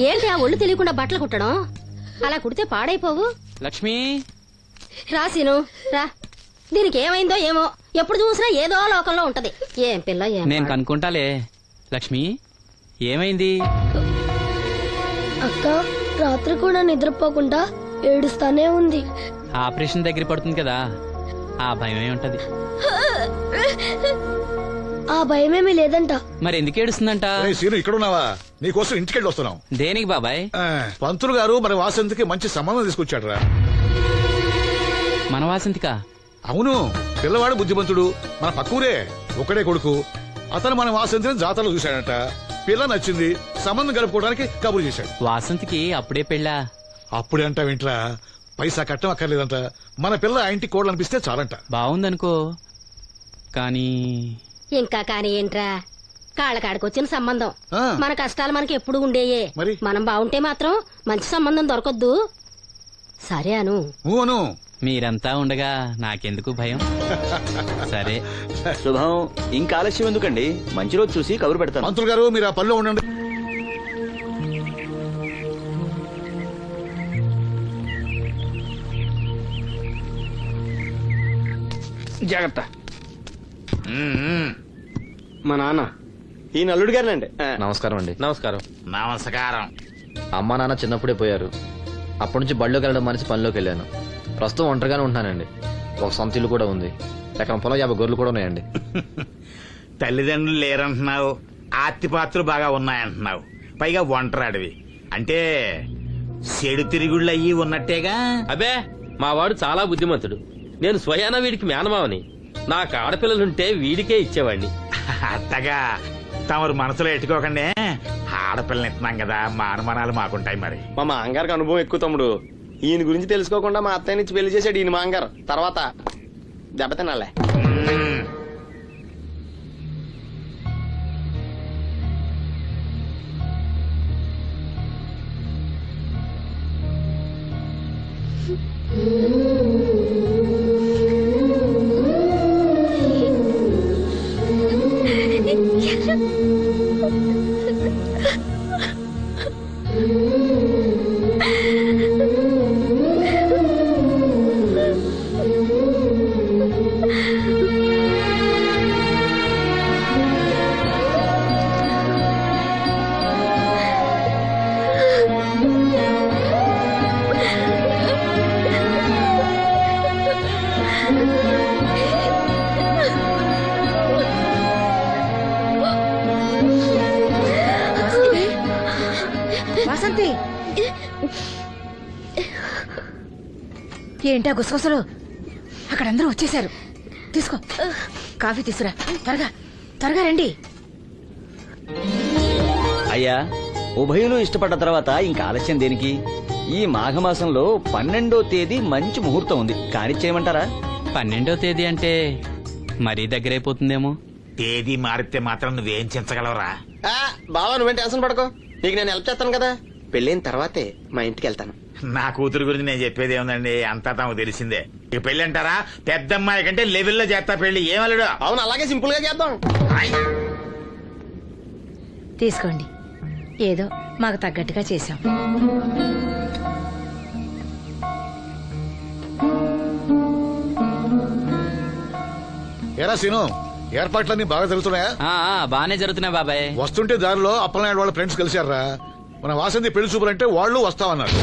ఏంటి ఆ ఒళ్ళు తెలియకుండా బట్టలు కుట్టడం? అలా కుడితే పాడైపోవు. లక్ష్మి రాసిను రా. దీనికి ఏమైందో ఏమో, ఎప్పుడు చూసినా ఏదో లోకంలో ఉంటది. ఏం పిల్ల ఏం నేను కనుక్కుంటాలే. లక్ష్మి ఏమైంది? అక్క రాత్రి కూడా నిద్రపోకుండా ఏడుస్తానే ఉంది. ఆపరేషన్ దగ్గర పడుతుంది కదా, ఆ భయమే ఉంటది. ఆ భయమేమీ లేదంట. మరి ఎందుకు ఏడుస్తుందంట? సీను ఇక్కడున్నావా? నీకోసం ఇంటికెళ్ళి వస్తున్నాం. దేనికి బాబాయ్? పంతులు గారు మన వాసంతికి మంచి సంబంధం తీసుకొచ్చాడు రా. మన వాసంతికా? అవును, పిల్లవాడు బుద్ధిమంతుడు, మన పక్కూరే, ఒకడే కొడుకు. అతను మన వాసంతిని జాతరలో చూశాడట. పిల్ల నచ్చింది, సంబంధం కలుపుకోవడానికి కబురు చేశాడు. వాసంతికి అప్పుడే పెళ్ళా? అప్పుడే అంట వింట్రా, పైసా కట్టం అక్కర్లేదంట. మన పిల్ల ఆ ఇంటికి కోడలనిపిస్తే చాలంట. బాగుందనుకో, కానీ ఇంకా కానీ ఏంట్రా, కాళ్ళకాడికొచ్చిన సంబంధం. ఆ. మన కష్టాలు మనకి ఎప్పుడు ఉండేయే. మరి? మనం బాగుంటే మాత్రం మంచి సంబంధం దొరకొద్దు. సరే అను. అవును, మీరంతా ఉండగా నాకెందుకు భయం? సరే. శుభం. ఇంకా ఆలస్యం ఎందుకండి, మంచి రోజు చూసి కబురు పెడతాను. పంతులు గారు మీరు ఆ పనిలో ఉండండి. జాగ్రత్త. మా నాన్న ఈ నల్లుడు గారినండి. నమస్కారం అండి. నమస్కారం. నమస్కారం. అమ్మా నాన్న చిన్నప్పుడే పోయారు. అప్పటి నుంచి బళ్ళోకి వెళ్ళడం మనిషి పనిలోకి వెళ్ళాను. ప్రస్తుతం ఒంటరిగానే ఉంటున్నానండి. ఒక సొంత ఇల్లు కూడా ఉంది. ఎకరం పొలం 50 గొర్రెలు కూడా ఉన్నాయండి. తల్లిదండ్రులు లేరంటున్నావు, ఆస్తిపాత్రులు బాగా ఉన్నాయంటున్నావు, పైగా ఒంటరాడివి అంటే చెడు తిరుగుళ్ళు అయ్యి ఉన్నట్టేగా. అబే, మా వాడు చాలా బుద్ధిమంతుడు. నేను స్వయాన వీడికి మేనమావని. నాకు ఆడపిల్లలుంటే వీడికే ఇచ్చేవాడిని. అత్తగా తమరు మనసులో ఎట్టుకోకండి. ఆడపిల్లని ఇస్తున్నాం కదా, మా అనుమానాలు మాకుంటాయి. మరి మా మాంగారికి అనుభవం ఎక్కువ తమ్ముడు. ఈయన గురించి తెలుసుకోకుండా మా అత్తయ్య నుంచి పెళ్లి చేశాడు ఈయన మాంగారు. తర్వాత దెబ్బతినాలే. వాసంతి, ఏంటా గుసగుసలు? అక్కడ అందరూ వచ్చేసారు. తీసుకో, కాఫీ తీసురా. త్వరగా త్వరగా రండి. అయ్యా, ఉభయులు ఇష్టపడ్డ తర్వాత ఇంకా ఆలస్యం దేనికి? ఈ మాఘమాసంలో 12వ తేదీ మంచి ముహూర్తం ఉంది, కానిచ్చేయమంటారా? 12వ తేదీ అంటే మరీ దగ్గరైపోతుందేమో. తేదీ మారితే మాత్రం నువ్వేం చించగలవురా? బావా నువ్వేం టెన్షన్ పడకో, నీకు నేను హెల్ప్ చేస్తాను కదా. పెళ్ళైన తర్వాతే మా ఇంటికి వెళ్తాను. నా కూతురు గురించి నేను చెప్పేది ఏముందండి, అంతా తమకు తెలిసిందే. ఇక పెళ్లి అంటారా, పెద్దమ్మాయి కంటే లెవెల్లో చేస్తా పెళ్లి. ఏమల్లుడు? అవును, అలాగే సింపుల్ గా చేద్దాం. తీసుకోండి, ఏదో మాకు తగ్గట్టుగా చేశాం. ఎరా సీను, ఏర్పాట్లన్నీ బాగా జరుగుతున్నాయా? బానే జరుగుతున్నాయి బాబాయ్. వస్తుంటే దారిలో అప్పలనాయుడు వాళ్ళ ఫ్రెండ్స్ కలిశారా. మన వాసంతి పెళ్లి చూపులంటే వాళ్ళు వస్తామన్నారు.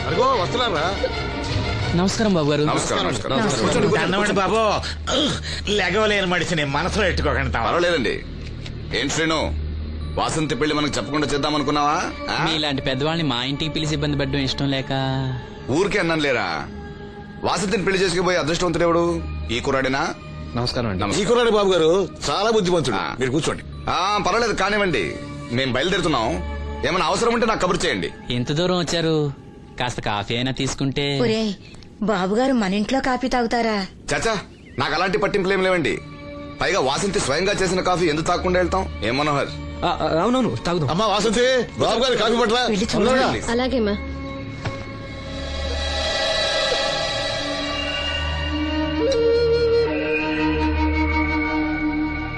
అదిగో వస్తున్నారా. నమస్కారం బాబు గారు. దండమండి బాబు. లెగవలేని మడిచి నేను మనసులో ఎట్టుకోకండి. పర్వాలేదండి. ఏం శ్రీను, వాసంతి పెళ్లి మనకు చెప్పకుండా చేద్దామనుకున్నావా? మీలాంటి పెద్దవాళ్ళని మా ఇంటికి పిలిచి ఇబ్బంది పెట్టడం ఇష్టం లేక. ఊరికే అన్నం లేరా? వాసంతిని పెళ్లి చేసుకుపోయి అదృష్టవంతుడెవడు? ఈ కుర్రాడేనా? నమస్కారం అండి. ఈ కుర్రాడు బాబు గారు చాలా బుద్ధిమంతుడు. మీరు కూర్చోండి. పర్వాలేదు, కానివ్వండి. మేము బయలుదేరుతున్నాం. ఏమైనా అవసరం ఉంటే నాకు కబురు చేయండి. ఎంత దూరం వచ్చారు? కాస్త కాఫీ అయినా తీసుకుంటే. ఒరేయ్, బాబుగారు మన ఇంట్లో కాఫీ తాగుతారా? చాచా, నాకు అలాంటి పట్టింపులు ఏం లేవండి. పైగా వాసంతి స్వయంగా చేసిన కాఫీ ఎందుకు తాగకుండా వెళ్తాం? ఏం మనోహర్? అవునవును, తాగుదాం. అమ్మా వాసంతి, బాబు గారు కాఫీ పట్టరా. అలాగేమ్మా.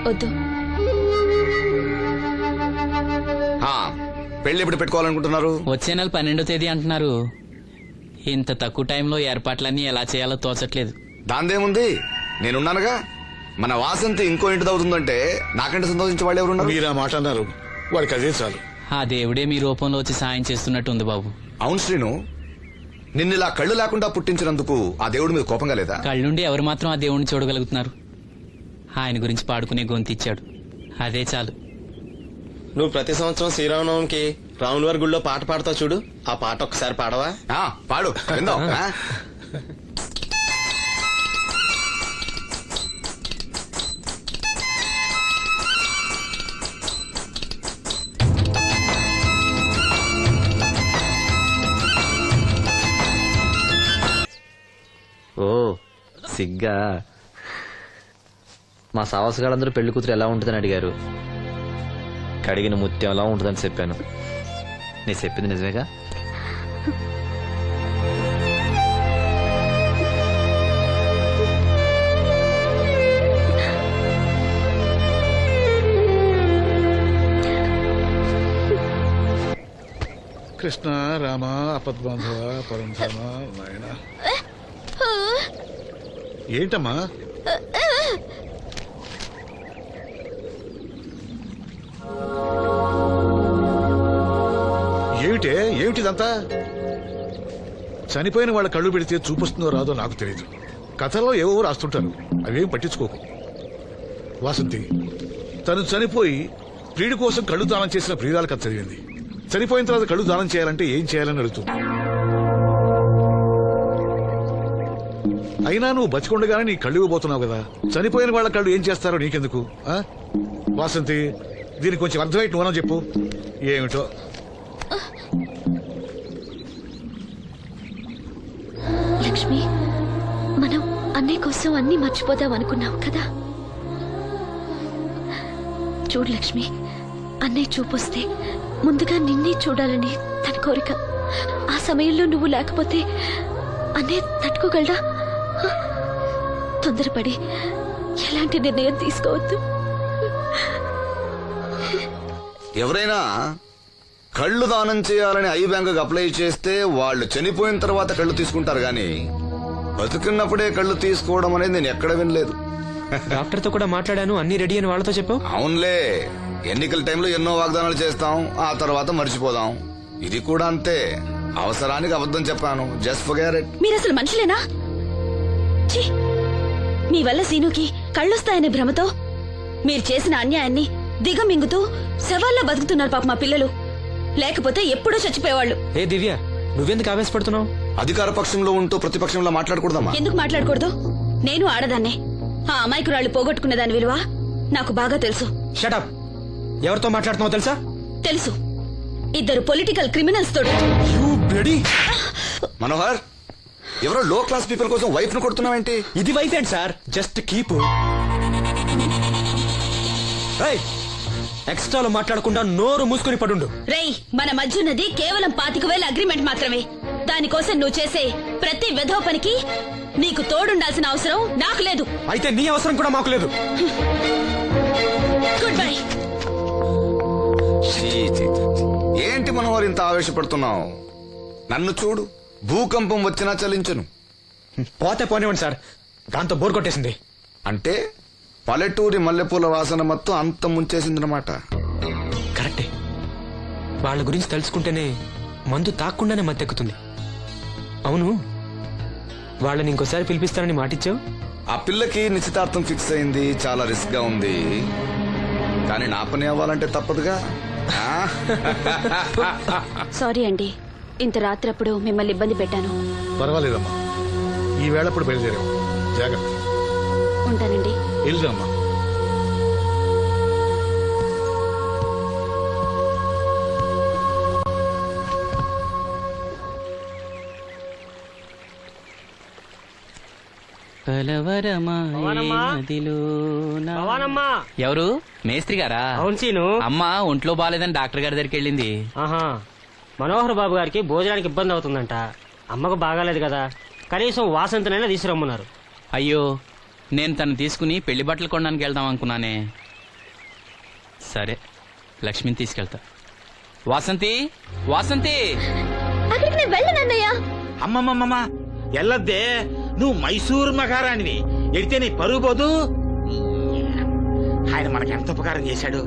వద్దు. ఆ, పెళ్లి ఎప్పుడు పెట్టుకోవాలనుకుంటున్నారు? వచ్చే నెల 12వ తేదీ అంటున్నారు. ఇంత తక్కువ టైంలో ఏర్పాట్లన్నీ ఎలా చేయాలో తోచట్లేదు. దాందేముంది, నేనున్నానుగా. మన వాసంతి ఇంకో ఇంటిది అవుతుందంటే నాకంటే సంతోషించే వాళ్ళు ఎవరున్నారు? మీరు ఆ మాట అన్నారు, వాడికి అదే చాలు. ఆ దేవుడే మీ రూపంలో వచ్చి సాయం చేస్తున్నట్టు ఉంది బాబు. అవును శ్రీను, నిన్నిలా కళ్ళు లేకుండా పుట్టించినందుకు ఆ దేవుడి మీద కోపంగా లేదా? కళ్ళుండి ఎవరు మాత్రం ఆ దేవుణ్ణి చూడగలుగుతున్నారు? ఆయన గురించి పాడుకునే గొంతిచ్చాడు, అదే చాలు. నువ్వు ప్రతి సంవత్సరం శ్రీరామనవమికి రాముల వారి గుళ్ళో పాట పాడతావు చూడు, ఆ పాట ఒక్కసారి పాడవా? ఆ, పాడు విందాం. ఆ? ఓ సిగ్గా. మా సావసగాళ్ళందరూ పెళ్లి కూతురు ఎలా ఉంటుందని అడిగారు. కడిగిన ముత్యం ఎలా ఉంటుందని చెప్పాను. నీ చెప్పింది నిజమేగా? కృష్ణ రామ అపద్బాంధవ పరంధామ నాయన. ఏంటమ్మా? ఏమిటిదంతా? చనిపోయిన వాళ్ళ కళ్ళు పెడితే చూపిస్తుందో రాదో నాకు తెలియదు. కథల్లో ఏవో రాస్తుంటారు, అవేం పట్టించుకోకు. వాసంతి తను చనిపోయి ప్రియుడి కోసం కళ్ళు దానం చేసిన ప్రియురాల కథ చదివింది. చనిపోయిన తర్వాత కళ్ళు దానం చేయాలంటే ఏం చేయాలని అడుగుతుంది. అయినా నువ్వు బతికొండగానే నీ కళ్ళు ఇవ్వబోతున్నావు కదా, చనిపోయిన వాళ్ళ కళ్ళు ఏం చేస్తారో నీకెందుకు? వాసంతి, దీనికి కొంచెం అర్థమైతే నువ్వనో చెప్పు. ఏమిటో లక్ష్మి, మనం అన్నయ్య కోసం అన్ని మర్చిపోదాం అనుకున్నాం కదా. చూడు లక్ష్మి, అన్నయ్య చూపొస్తే ముందుగా నిన్నే చూడాలని తన కోరిక. ఆ సమయంలో నువ్వు లేకపోతే అన్నయ్య తట్టుకోగలడా? తొందరపడి ఎలాంటి నిర్ణయం తీసుకోవద్దు. ఎవరైనా కళ్ళు దానం చేయాలని ఐ బ్యాంకుకి అప్లై చేస్తే వాళ్ళు చనిపోయిన తర్వాత కళ్ళు తీసుకుంటారు గాని బతుకున్నప్పుడే కళ్ళు తీసుకోవడం అనేది నేను ఎక్కడ వినలేదు. డాక్టర్ తో కూడా మాట్లాడాను, అన్ని రెడీ అని వాళ్ళతో చెప్పావు. అవునులే, ఎన్నికల టైంలో ఎన్నో వాగ్దానాలు చేస్తాం, ఆ తర్వాత మర్చిపోదాం. ఇది కూడా అంతే, అవసరానికి అబద్ధం చెప్పాను. Just forget it. మీరు అసలు మనుషులేనా? ఛీ! మీ వల్ల సీనుకి కళ్ళొస్తాయనే భ్రమతో మీరు చేసిన అన్యాయాన్ని దిగమింగుతూ శవాల్లో బతుకుతున్నారు పాప మా పిల్లలు. లేకపోతే ఎప్పుడూ చచ్చిపోయేవాళ్ళు. ఏ దివ్య, నువ్వెందుకు ఆవేశపడుతున్నావు? అధికార పక్షంలో ఉంటూ ప్రతిపక్షంలో మాట్లాడకూడదమ్మా. ఎందుకు మాట్లాడకూడదు? నేను ఆడదాన్నే. ఆ అమాయకురాళ్ళు పోగొట్టుకునే దాని విలువ నాకు బాగా తెలుసు. షటప్. ఎవరితో మాట్లాడుతున్నావు తెలుసా? తెలుసు. ఇద్దరు పొలిటికల్ క్రిమినల్స్ తోడు. మనోహర్, ఎవరో లో క్లాస్ పీపుల్ కోసం వైఫ్ ను కొడుతున్నావేంటి? ఇది వైఫ్ ఏంటి సార్? Just keep. ఎక్స్ట్రాలో మాట్లాడకుండా నోరు మూసుకుని పడుండు. రేయ్, మన మధ్య ఉన్నది కేవలం 25,000 అగ్రిమెంట్ మాత్రమే. దానికోసం నువ్వు చేసే ప్రతి వెధవ పనికి నీకు తోడుండాల్సిన అవసరం నాకు లేదు. అయితే నీ అవసరం కూడా మాకు లేదు. Good bye. ఏంటి మనోహర్ ఇంత ఆవేశపడుతున్నావు? నన్ను చూడు, భూకంపం వచ్చినా చలించను. పోతే పోనివ్వండి సార్, దాంతో బోర్ కొట్టేసింది. అంటే పల్లెటూరి మల్లెపూల వాసన మొత్తం అంత ముంచేసిందనమాట. కరెక్టే. వాళ్ళ గురించి తెలుసుకుంటేనే మందు తాక్కుండానే మత్తెక్కుతుంది. అవును, వాళ్ళని ఇంకోసారి పిలిపిస్తానని మాటిచ్చావు. ఆ పిల్లకి నిశ్చితార్థం ఫిక్స్ అయింది, చాలా రిస్క్ గా ఉంది. కానీ నా పని అవ్వాలంటే తప్పదుగా. సారీ అండి, ఇంత రాత్రప్పుడు మిమ్మల్ని ఇబ్బంది పెట్టాను. పర్వాలేదమ్మా, ఈ వేళప్పుడు బయలుదేరావు. జాగ్రత్త. ఉంటానండి. వెళ్దామా. ఎవరు? మేస్త్రి గారా? అవును సీను. అమ్మ ఒంట్లో బాలేదని డాక్టర్ గారి దగ్గరికి వెళ్ళింది. ఆహా, మనోహర్ బాబు గారికి భోజనానికి ఇబ్బంది అవుతుందంట. అమ్మకు బాగాలేదు కదా, కనీసం వాసంతనైనా తీసుకురమ్మన్నారు. అయ్యో, నేను తను తీసుకుని పెళ్లి బట్టలు కొనడానికి వెళ్దాం అనుకున్నానే. సరే లక్ష్మిని తీసుకెళ్తా. వాసంతి, వాసంతి! అక్కడికి నేను వెళ్ళనన్నయ్య. అమ్మమ్మమ్మ ఎల్లద్దే, నువ్వు మైసూరు మహారాణివి, ఎడితే నీ పరుగు పోదు. ఆయన మనకి ఎంత ఉపకారం చేశాడు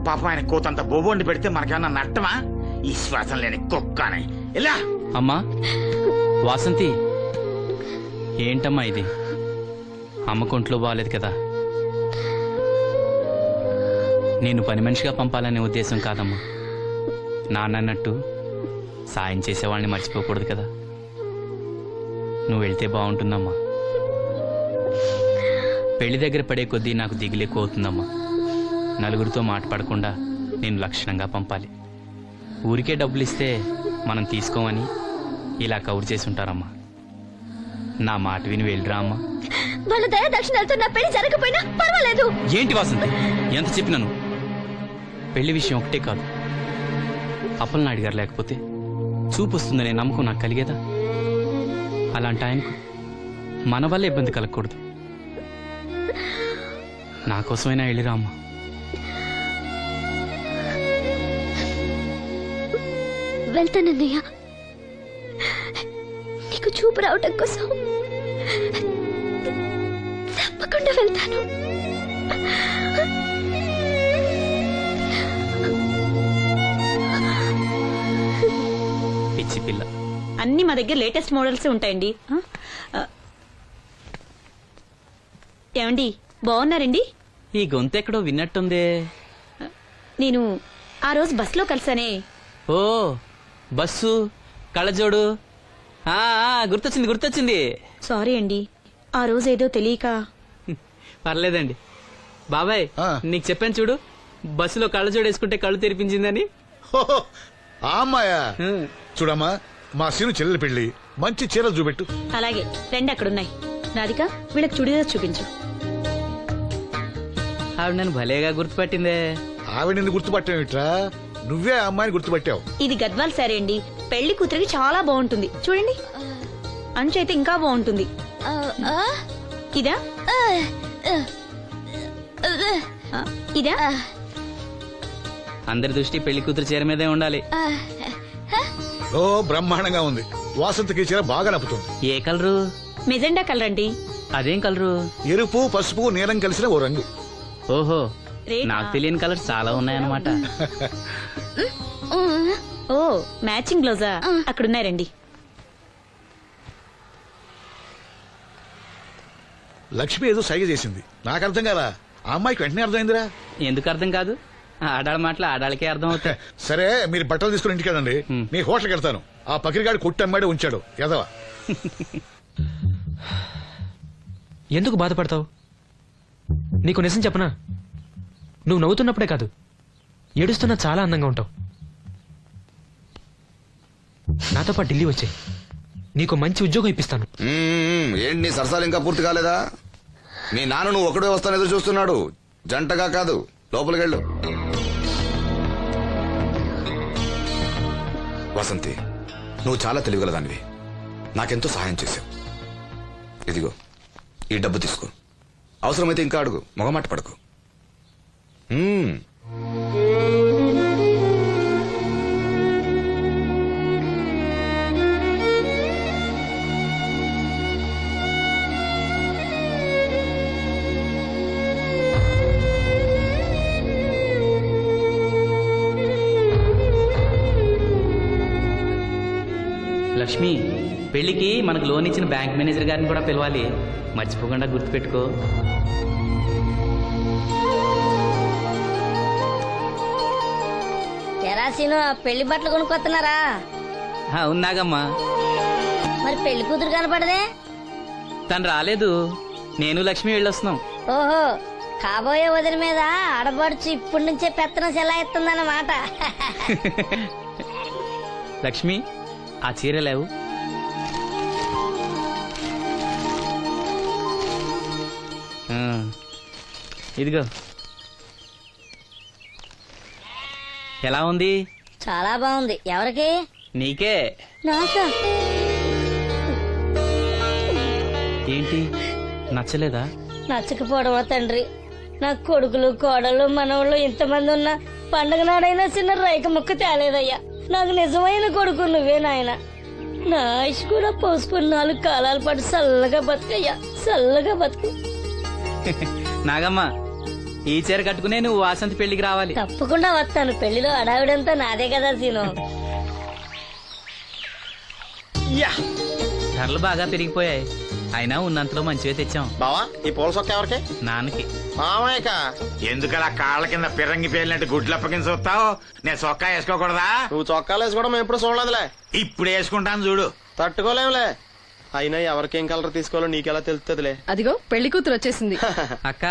పాపం. ఆయన కూతంత బోబోండి పెడితే మనకేమన్నా నట్టమా? ఈ శ్వాసం లేని కుక్కనే. ఇలా అమ్మా వాసంతి, ఏంటమ్మా ఇది? అమ్మకొంట్లో బాగాలేదు కదా. నేను పని మనిషిగా పంపాలనే ఉద్దేశం కాదమ్మా. నాన్నన్నట్టు సాయం చేసేవాళ్ళని మర్చిపోకూడదు కదా. నువ్వు వెళ్తే బాగుంటుందమ్మా. పెళ్లి దగ్గర పడే కొద్దీ నాకు దిగులు ఎక్కువ అవుతుందమ్మా. నలుగురితో మాట పడకుండా నేను లక్షణంగా పంపాలి. ఊరికే డబ్బులు ఇస్తే మనం తీసుకోమని ఇలా కవర్ చేసి ఉంటారమ్మా. నా మాట విని వెళ్ళిరా అమ్మా. వాళ్ళ దయ దక్షిణాలతో నా పెళ్లి జరగకపోయినా పర్వాలేదు. ఏంటి వాసంతి ఎంత చెప్పినాను? పెళ్లి విషయం ఒకటే కాదు, అప్పలనాయుడు గారు లేకపోతే చూపు వస్తుందనే నమ్మకం నాకు కలిగేదా? అలాంటి ఆయనకు మన వల్ల ఇబ్బంది కలగకూడదు. నా కోసమైనా వెళ్ళిరా అమ్మా. వెళ్తానన్నయ్య, నీకు చూపు రావటం కోసం తప్పకుండా వెళ్తాను. పిచ్చి పిల్ల. అన్ని మా దగ్గర లేటెస్ట్ మోడల్స్ ఉంటాయండి. ఏమండి బాగున్నారండి? ఈ గొంతు ఎక్కడో విన్నట్టుందే. నేను ఆ రోజు బస్సులో కలిసానే. ఓ బస్సు, కళ్ళజోడు. గుర్తొచ్చింది గుర్తొచ్చింది. సారీ అండి, ఆ రోజు ఏదో తెలియక. పర్లేదండి బాబాయ్, నీకు చెప్పాను చూడు, బస్సులో కళ్ళజోడు వేసుకుంటే కళ్ళు తెరిపించిందని. హోహో, ఆ అమ్మాయా? చూడమ్మా, మా సీను చెల్లెలి పెళ్లి, మంచి చీరలు చూపెట్టు. అలాగే రెండు అక్కడున్నాయి. రాధిక, వీళ్ళకి చుడిదార్ చూపించు. ఆవిడ నన్ను భలేగా గుర్తుపట్టిందే. ఆవిడ నిన్ను గుర్తుపట్టావిట్రా? నువ్వే ఆ అమ్మాయిని గుర్తుపట్టావు. ఇది గద్వాల్ సారీ అండి, పెళ్లి కూతురికి చాలా బాగుంటుంది. చూడండి, అంచు అయితే ఇంకా బాగుంటుంది. ఇదా ఇదా? అందరి దృష్టి పెళ్లి కూతురు చీర మీదే ఉండాలి. ఓ బ్రహ్మాండంగా ఉంది. వాసంతికి చీర బాగా నప్పుతుంది. ఏ కలరు? మెజెండా కలర్ అండి. అదేం కలరు? ఎరుపు, పసుపు, నీలం కలిసిన ఓ రంగు. ఓహో, నాకు తెలియని కలర్స్ చాలా ఉన్నాయన్నమాట. ఓ మ్యాచింగ్ బ్లౌజా? అక్కడున్నాయి రండి. లక్ష్మి ఏదో సైగ చేసింది, నాకు అర్థం కాదా? ఆ అమ్మాయికి వెంటనే అర్థమైందిరా. ఎందుకు అర్థం కాదు? ఆడాళ్ళ మాటలు ఆడాళ్ళకే అర్థం అవుతాయి. సరే, మీరు బట్టలు తీసుకుని ఇంటికి వెళ్ళండి. నీ హోటల్కి వెళ్తాను. ఆ పకిరిగాడు కొట్టు అమ్మాడే ఉంచాడు ఎదవా. ఎందుకు బాధపడతావు? నీకు నిజం చెప్పనా, నువ్వు నవ్వుతున్నప్పుడే కాదు, ఏడుస్తున్నా చాలా అందంగా ఉంటావు. నాతో పాటు ఢిల్లీ వచ్చాయి, నీకు మంచి ఉద్యోగం ఇప్పిస్తాను. ఏంటి నీ సరసాలు ఇంకా పూర్తి కాలేదా? మీ నాన్న నువ్వు ఒకడే వస్తాను ఎదురు చూస్తున్నాడు, జంటగా కాదు. లోపలికి వెళ్ళు. వసంతి, నువ్వు చాలా తెలివిగలదానివి, నాకెంతో సహాయం చేశావు. ఇదిగో ఈ డబ్బు తీసుకో, అవసరమైతే ఇంకా అడుగు, మొగమాట పడకు. లక్ష్మి, పెళ్లికి మనకు లోన్ ఇచ్చిన బ్యాంక్ మేనేజర్ గారిని కూడా పిలవాలి, మర్చిపోకుండా గుర్తుపెట్టుకో. ఎరాసీను, పెళ్లి బట్టలు కొనుక్కొస్తున్నారా? ఉన్నాగమ్మా. మరి పెళ్లి కూతురు కనపడదే? తను రాలేదు, నేను లక్ష్మి వెళ్ళొస్తున్నాం. ఓహో, కాబోయే వదిన మీద ఆడబడుచు ఇప్పటి నుంచే పెత్తనం చెలాయిస్తుందన్నమాట. లక్ష్మి, ఆ చీర లేవు. ఇదిగో. ఎలా ఉంది? చాలా బాగుంది. ఎవరికి? నీకే. నాకా? ఏంటి, నచ్చలేదా? నచ్చకపోవడమా తండ్రి, నా కొడుకులు కోడలు మనవళ్ళు ఇంతమంది ఉన్నా పండగ నాడైనా చిన్న రైక ముక్క తేలేదయ్యా. నాకు నిజమైన కొడుకు నువ్వే నాయన. నా ఆయుష్ కూడా పోసుకుని 4 కాలాల పాటు చల్లగా బతుకయ్యా, చల్లగా బతుకు. నాగమ్మ ఈ చీర కట్టుకునే నువ్వు వాసంతి పెళ్లికి రావాలి. తప్పకుండా వస్తాను. పెళ్లిలో అడావిడంతా నాదే కదా సీను. ధరలు బాగా పెరిగిపోయాయి, అయినా ఉన్నంతలో మంచివే తెచ్చాం. బావా ఈ పూల సొక్క ఎవరికి? నాన్నకి. మామయ్యక ఎందుకలా కాళ్ళ కింద పిరంగి పేలినట్టు గుడ్లు అప్పకించి చూస్తావు? నేను చొక్కా వేసుకోకూడదా? నువ్వు చొక్కాలు వేసుకోవడం మేము ఎప్పుడు చూడలేదులే. ఇప్పుడు వేసుకుంటాను చూడు. తట్టుకోలేములే. అయినా ఎవరికేం కలర్ తీసుకోవాలో నీకెలా తెలుస్తుందిలే. అదిగో పెళ్లి కూతురు వచ్చేసింది. అక్క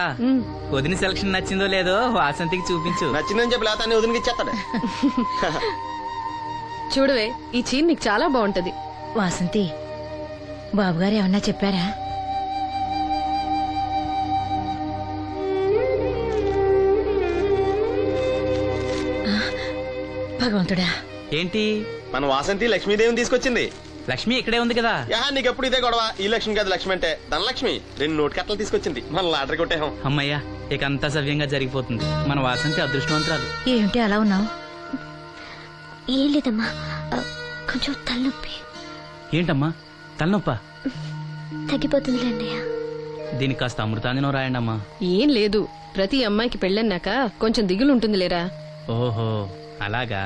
వదిన సెలక్షన్ నచ్చిందో లేదో వాసంతికి చూపించు. నచ్చిందని చెప్పి లేత వదిలికి ఇచ్చేస్తాడు. చూడవే, ఈ చీర నీకు చాలా బాగుంటది. వాసంతి, బాబుగారు ఏమన్నా చెప్పారా? భగవంతుడా, ఏంటి మన వాసంతి లక్ష్మీదేవిని తీసుకొచ్చింది. లక్ష్మి ఇక్కడే ఉంది కదా. యా నీకెప్పుడు ఇదే గొడవ. ఈ లక్ష్మి కాదు లక్ష్మి అంటే ధనలక్ష్మి. 2 నోటు కట్టలు తీసుకొచ్చింది. మన లాటరీ కొట్టేహం. అమ్మయ్యా, ఇక అంతా సవ్యంగా జరిగిపోతుంది. మన వాసంతి అదృష్టవంతురాలు. ఏమిటి అలా ఉన్నావు? ఏం లేదమ్మా, కొంచెం తలనొప్పి. ఏంటమ్మా తలనొప్ప? తగ్గిపోతుందిలే అన్నయ్య. దీనికి కాస్త అమృతాంజనం రాయండి అమ్మా. ఏం లేదు, ప్రతి అమ్మాయికి పెళ్ళన్నాక కొంచెం దిగులు ఉంటుంది లేరా. ఓహో అలాగా.